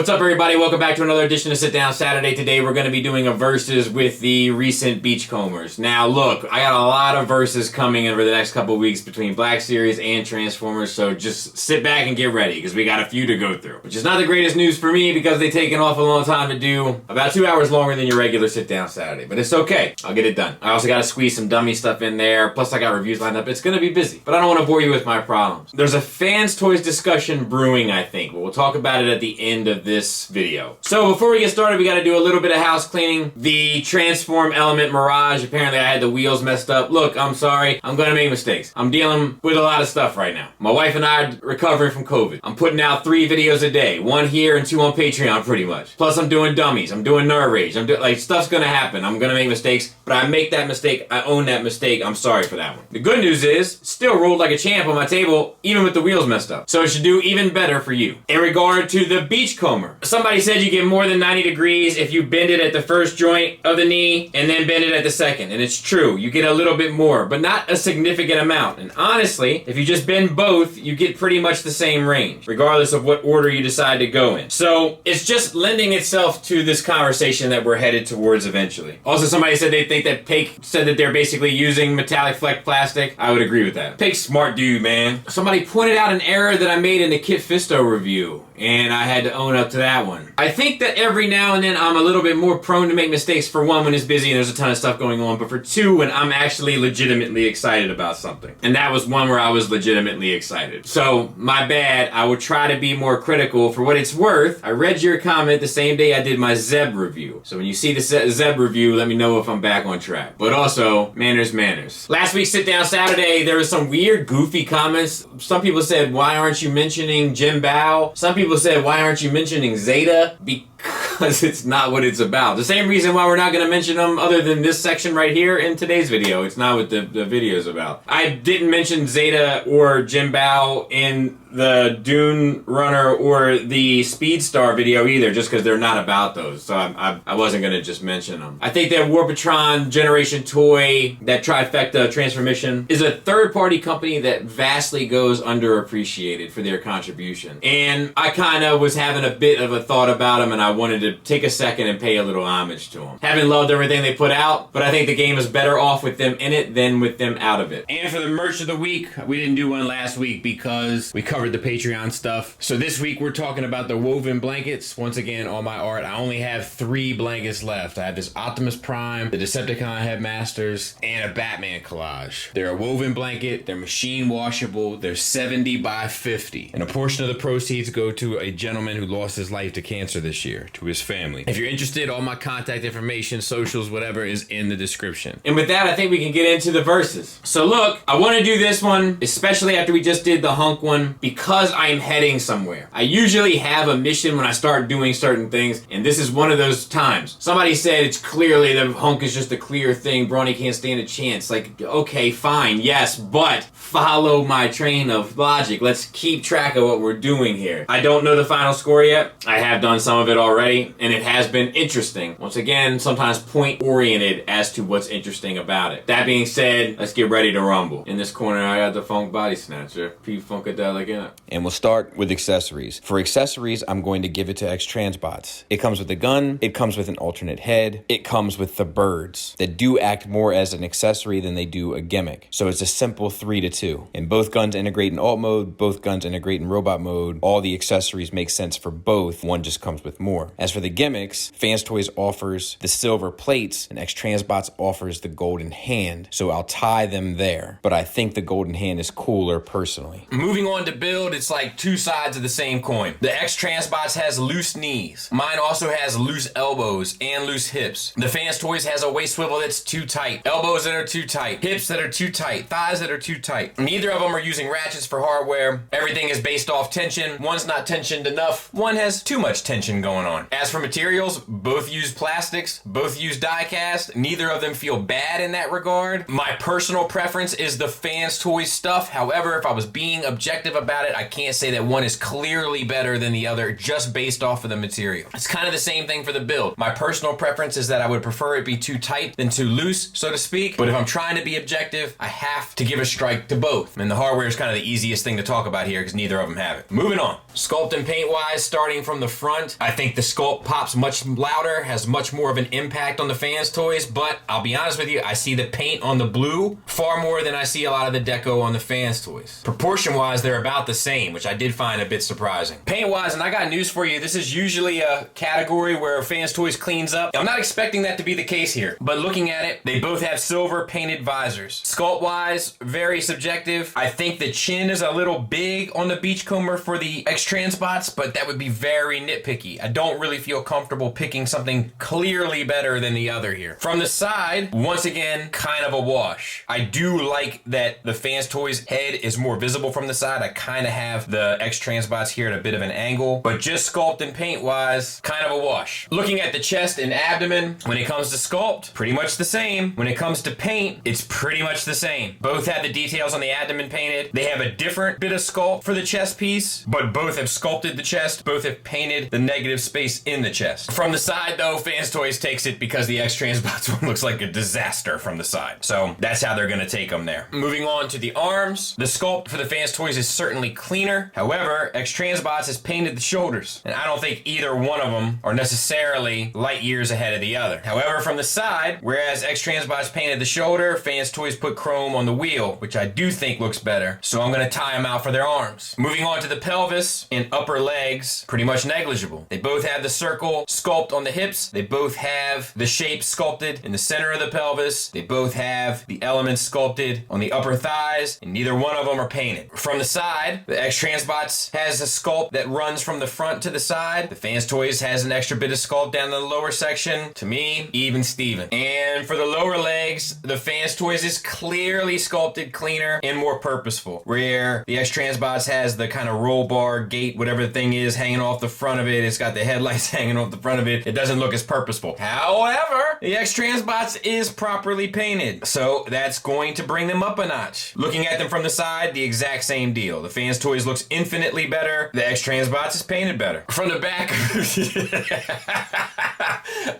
What's up, everybody? Welcome back to another edition of Sit Down Saturday. Today we're going to be doing a versus with the recent Beachcombers. Now look, I got a lot of verses coming over the next couple weeks between Black Series and Transformers, so just sit back and get ready because we got a few to go through. Which is not the greatest news for me because they take an awful long time to do, about 2 hours longer than your regular Sit Down Saturday, but it's okay. I'll get it done. I also got to squeeze some dummy stuff in there, plus I got reviews lined up. It's going to be busy, but I don't want to bore you with my problems. There's a Fanstoys discussion brewing, I think, but we'll talk about it at the end of this video. So before we get started, we got to do a little bit of house cleaning. The Transform Element Mirage, apparently I had the wheels messed up. Look, I'm sorry. I'm going to make mistakes. I'm dealing with a lot of stuff right now. My wife and I are recovering from COVID. I'm putting out 3 videos a day. 1 here and 2 on Patreon, pretty much. Plus I'm doing dummies. I'm doing nerve rage. Like, stuff's going to happen. I'm going to make mistakes, but I make that mistake. I own that mistake. I'm sorry for that one. The good news is, still rolled like a champ on my table, even with the wheels messed up. So it should do even better for you. In regard to the Beachcomber, somebody said you get more than 90 degrees if you bend it at the first joint of the knee and then bend it at the second. And it's true, you get a little bit more, but not a significant amount. And honestly, if you just bend both, you get pretty much the same range, regardless of what order you decide to go in. So it's just lending itself to this conversation that we're headed towards eventually. Also, somebody said they think that Paik said that they're basically using metallic fleck plastic. I would agree with that. Paik's smart dude, man. Somebody pointed out an error that I made in the Kit Fisto review, and I had to own up to that one. I think that every now and then I'm a little bit more prone to make mistakes, for one, when it's busy and there's a ton of stuff going on, but for 2, when I'm actually legitimately excited about something. And that was one where I was legitimately excited. So, my bad. I will try to be more critical. For what it's worth, I read your comment the same day I did my Zeb review. So when you see the Zeb review, let me know if I'm back on track. But also, manners. Last week's Sit Down Saturday, there was some weird, goofy comments. Some people said, why aren't you mentioning Jim Bao? Some people said, why aren't you mentioning Zeta? Because it's not what it's about. The same reason why we're not going to mention them other than this section right here in today's video. It's not what the video is about. I didn't mention Zeta or Jim Bao in the Dunerunner or the Speedstar video either, just because they're not about those. So I wasn't going to just mention them. I think that Warpatron Generation Toy, that Trifecta Transformation, is a third-party company that vastly goes underappreciated for their contribution. And I kind of was having a bit of a thought about them, and I wanted to take a second and pay a little homage to them. Haven't loved everything they put out, but I think the game is better off with them in it than with them out of it. And for the merch of the week, we didn't do one last week because we covered the Patreon stuff. So this week we're talking about the woven blankets. Once again, on my art, I only have 3 blankets left. I have this Optimus Prime, the Decepticon Headmasters, and a Batman collage. They're a woven blanket, they're machine washable, they're 70 by 50. And a portion of the proceeds go to a gentleman who lost his life to cancer this year, to his family. If you're interested, all my contact information, socials, whatever, is in the description. And with that, I think we can get into the verses. So look, I want to do this one, especially after we just did the hunk one, because I am heading somewhere. I usually have a mission when I start doing certain things, and this is one of those times. Somebody said it's clearly the hunk is just a clear thing, Brawny can't stand a chance. Like, okay, fine, yes, but follow my train of logic. Let's keep track of what we're doing here. I don't know the final score yet. I have done some of it already, and it has been interesting. Once again, sometimes point-oriented as to what's interesting about it. That being said, let's get ready to rumble. In this corner, I got the Funk Body Snatcher, P-Funkadelic in it. And we'll start with accessories. For accessories, I'm going to give it to X-Transbots. It comes with a gun, it comes with an alternate head, it comes with the birds that do act more as an accessory than they do a gimmick. So it's a simple 3-2. And both guns integrate in alt mode, both guns integrate in robot mode. All the accessories make sense for both. One just comes with more. As for the gimmicks, Fanstoys offers the silver plates and X-Transbots offers the golden hand. So I'll tie them there. But I think the golden hand is cooler personally. Moving on to build, it's like 2 sides of the same coin. The X-Transbots has loose knees. Mine also has loose elbows and loose hips. The Fanstoys has a waist swivel that's too tight. Elbows that are too tight. Hips that are too tight. Thighs that are too tight. Neither of them are using ratchets for hardware. Everything is based off tension. One's not tensioned enough. One has too much tension going on. As for materials, both use plastics, both use die cast. Neither of them feel bad in that regard. My personal preference is the Fanstoys stuff. However, if I was being objective about about it, I can't say that one is clearly better than the other just based off of the material. It's kind of the same thing for the build. My personal preference is that I would prefer it be too tight than too loose, so to speak. But if I'm trying to be objective, I have to give a strike to both. And the hardware is kind of the easiest thing to talk about here because neither of them have it. Moving on. Sculpt and paint wise, starting from the front, I think the Sculpt pops much louder, has much more of an impact on the Fanstoys, but I'll be honest with you, I see the paint on the blue far more than I see a lot of the deco on the Fanstoys. Proportion wise, they're about the same, which I did find a bit surprising. Paint wise, and I got news for you, this is usually a category where Fanstoys cleans up. I'm not expecting that to be the case here, but looking at it, they both have silver painted visors. Sculpt wise, very subjective. I think the chin is a little big on the Beachcomber for the X-Transbots, but that would be very nitpicky. I don't really feel comfortable picking something clearly better than the other here. From the side, once again, kind of a wash. I do like that the Fanstoys head is more visible from the side. I kind of have the X-Transbots here at a bit of an angle, but just Sculpt and paint wise, kind of a wash. Looking at the chest and abdomen, when it comes to Sculpt, pretty much the same. When it comes to paint, it's pretty much the same. Both have the details on the abdomen painted. They have a different bit of sculpt for the chest piece, but both have sculpted the chest, both have painted the negative space in the chest. From the side though, Fanstoys takes it because the X-Transbots one looks like a disaster from the side. So that's how they're gonna take them there. Moving on to the arms, the sculpt for the Fanstoys is certainly cleaner. However, X-Transbots has painted the shoulders, and I don't think either one of them are necessarily light years ahead of the other. However, from the side, whereas X-Transbots painted the shoulder, Fanstoys put chrome on the wheel, which I do think looks better. So I'm gonna tie them out for their arms. Moving on to the pelvis and upper legs, pretty much negligible. They both have the circle sculpt on the hips. They both have the shape sculpted in the center of the pelvis. They both have the elements sculpted on the upper thighs, and neither one of them are painted. From the side, the X-Transbots has a sculpt that runs from the front to the side. The Fanstoys has an extra bit of sculpt down the lower section. To me, even Steven. And for the lower legs, the Fanstoys is clearly sculpted cleaner and more purposeful, where the X-Transbots has the kind of roll bar gate, whatever the thing is, hanging off the front of it. It's got the headlights hanging off the front of it. It doesn't look as purposeful. However, the X-Transbots is properly painted, so that's going to bring them up a notch. Looking at them from the side, the exact same deal. The Fanstoys looks infinitely better. The X-Transbots is painted better. From the back,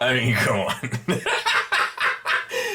I mean, come on.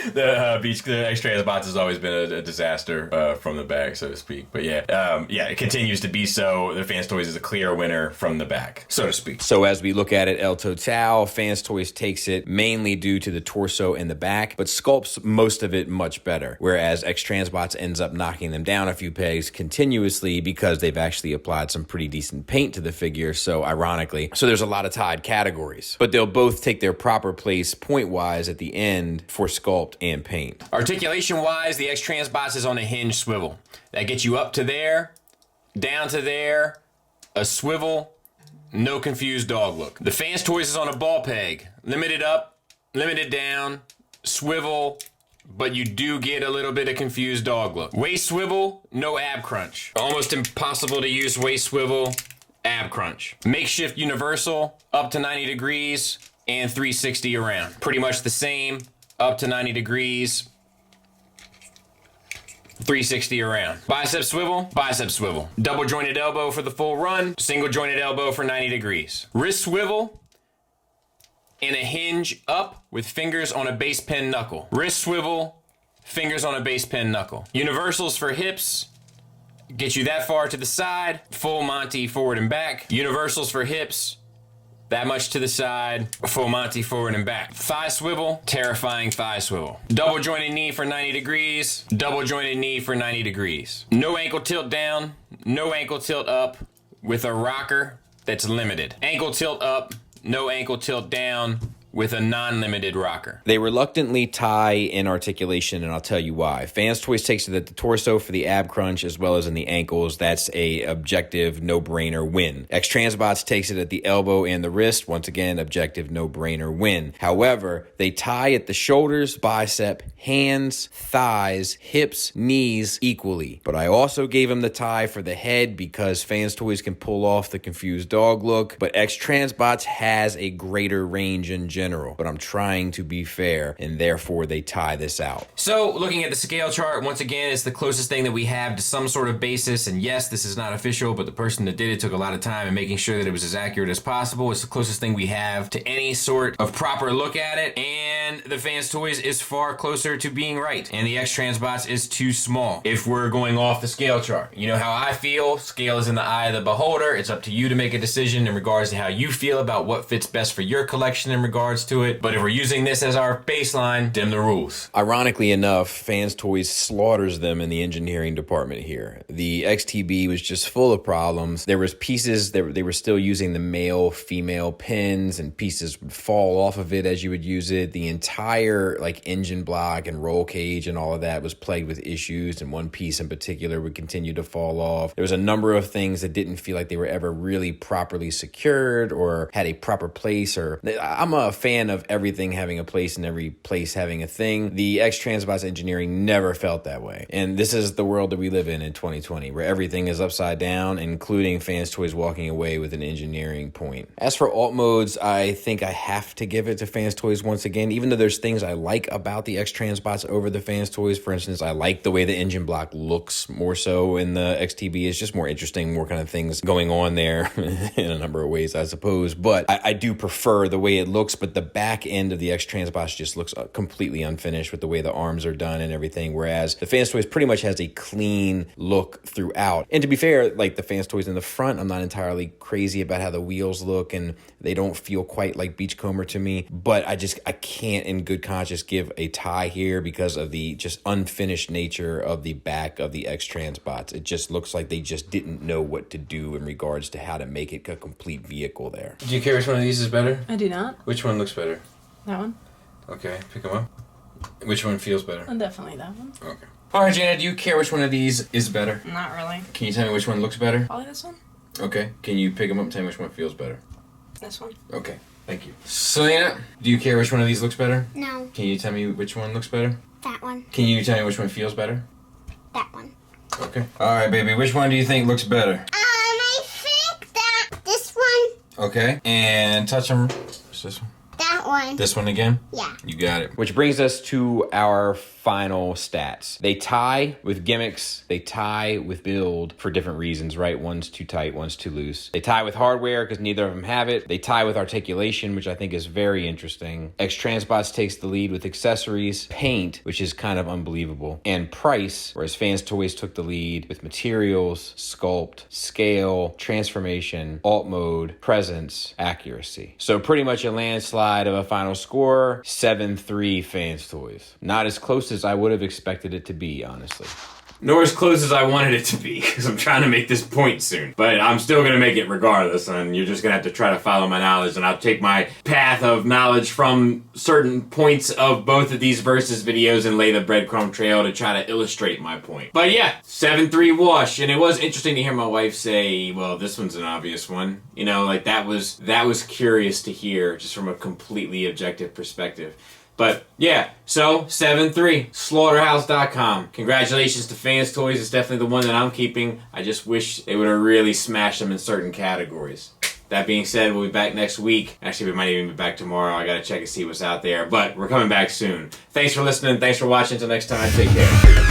The X-Transbots has always been a disaster from the back, so to speak. But yeah, it continues to be so. The Fanstoys is a clear winner from the back, so to speak. So as we look at it, El Total, Fanstoys takes it mainly due to the torso and the back, but sculpts most of it much better, whereas X-Transbots ends up knocking them down a few pegs continuously because they've actually applied some pretty decent paint to the figure, so ironically. So there's a lot of tied categories, but they'll both take their proper place point-wise at the end for sculpt and paint. Articulation wise, the X-Transbots is on a hinge swivel. That gets you up to there, down to there, a swivel, no confused dog look. The Fanstoys is on a ball peg, limited up, limited down, swivel, but you do get a little bit of confused dog look. Waist swivel, no ab crunch. Almost impossible to use waist swivel, ab crunch. Makeshift universal, up to 90 degrees and 360 around. Pretty much the same. Up to 90 degrees, 360 around. Bicep swivel, bicep swivel. Double jointed elbow for the full run, single jointed elbow for 90 degrees. Wrist swivel and a hinge up with fingers on a base pin knuckle. Wrist swivel, fingers on a base pin knuckle. Universals for hips, get you that far to the side, full Monty forward and back. Universals for hips, that much to the side, full Monty forward and back. Thigh swivel, terrifying thigh swivel. Double jointed knee for 90 degrees, double jointed knee for 90 degrees. No ankle tilt down, no ankle tilt up with a rocker that's limited. Ankle tilt up, no ankle tilt down with a non-limited rocker. They reluctantly tie in articulation, and I'll tell you why. Fanstoys takes it at the torso for the ab crunch as well as in the ankles. That's a objective, no-brainer win. X-Transbots takes it at the elbow and the wrist. Once again, objective, no-brainer win. However, they tie at the shoulders, bicep, hands, thighs, hips, knees equally. But I also gave him the tie for the head because Fanstoys can pull off the confused dog look, but X-Transbots has a greater range in general. general, but I'm trying to be fair, and therefore they tie this out. So, looking at the scale chart, once again, it's the closest thing that we have to some sort of basis, and yes, this is not official, but the person that did it took a lot of time in making sure that it was as accurate as possible. It's the closest thing we have to any sort of proper look at it, and the Fanstoys is far closer to being right, and the X-Transbots is too small if we're going off the scale chart. You know how I feel, scale is in the eye of the beholder. It's up to you to make a decision in regards to how you feel about what fits best for your collection in regards to it, but if we're using this as our baseline, dim the rules. Ironically enough, Fanstoys slaughters them in the engineering department here. The XTB was just full of problems. There was pieces that they were still using the male-female pins, and pieces would fall off of it as you would use it. The entire engine block and roll cage and all of that was plagued with issues, and one piece in particular would continue to fall off. There was a number of things that didn't feel like they were ever really properly secured or had a proper place. Or I'm a fan of everything having a place and every place having a thing. The X-Transbots engineering never felt that way, and this is the world that we live in 2020, where everything is upside down, including Fanstoys walking away with an engineering point. As for alt modes, I think I have to give it to Fanstoys once again, even though there's things I like about the X-Transbots over the Fanstoys. For instance, I like the way the engine block looks more so in the XTB. It's just more interesting, more kind of things going on there in a number of ways, I suppose. But I do prefer the way it looks, but the back end of the X-Transbots just looks completely unfinished with the way the arms are done and everything, whereas the Fanstoys pretty much has a clean look throughout. And to be fair, like the Fanstoys in the front, I'm not entirely crazy about how the wheels look, and they don't feel quite like Beachcomber to me, but I can't in good conscience give a tie here because of the just unfinished nature of the back of the X-Transbots. It just looks like they just didn't know what to do in regards to how to make it a complete vehicle there. Do you care which one of these is better? I do not. Which one looks better? That one. Okay, pick them up. Which one feels better? Definitely that one. Okay. All right, Jana, do you care which one of these is better? Not really. Can you tell me which one looks better? Probably this one. Okay. Can you pick them up and tell me which one feels better? This one. Okay. Thank you. Selena, do you care which one of these looks better? No. Can you tell me which one looks better? That one. Can you tell me which one feels better? That one. Okay. All right, baby. Which one do you think looks better? I think that this one. Okay. And touch them. What's this one? That one. This one again? Yeah. You got it. Which brings us to our final stats. They tie with gimmicks, they tie with build for different reasons, right? One's too tight, one's too loose. They tie with hardware because neither of them have it. They tie with articulation, which I think is very interesting. X-Transbots takes the lead with accessories, paint, which is kind of unbelievable, and price, whereas Fanstoys took the lead with materials, sculpt, scale, transformation, alt mode, presence, accuracy. So pretty much a landslide of a final score, 7-3 Fanstoys. Not as close as I would have expected it to be, honestly. Nor as close as I wanted it to be, because I'm trying to make this point soon. But I'm still going to make it regardless, and you're just going to have to try to follow my knowledge, and I'll take my path of knowledge from certain points of both of these versus videos and lay the breadcrumb trail to try to illustrate my point. But yeah, 7-3 wash, and it was interesting to hear my wife say, well, this one's an obvious one. You know, like that was curious to hear, just from a completely objective perspective. But yeah, so 7-3, slaughterhouse.com. Congratulations to Fanstoys. It's definitely the one that I'm keeping. I just wish they would have really smashed them in certain categories. That being said, we'll be back next week. Actually, we might even be back tomorrow. I gotta check and see what's out there. But we're coming back soon. Thanks for listening. Thanks for watching. Until next time, take care.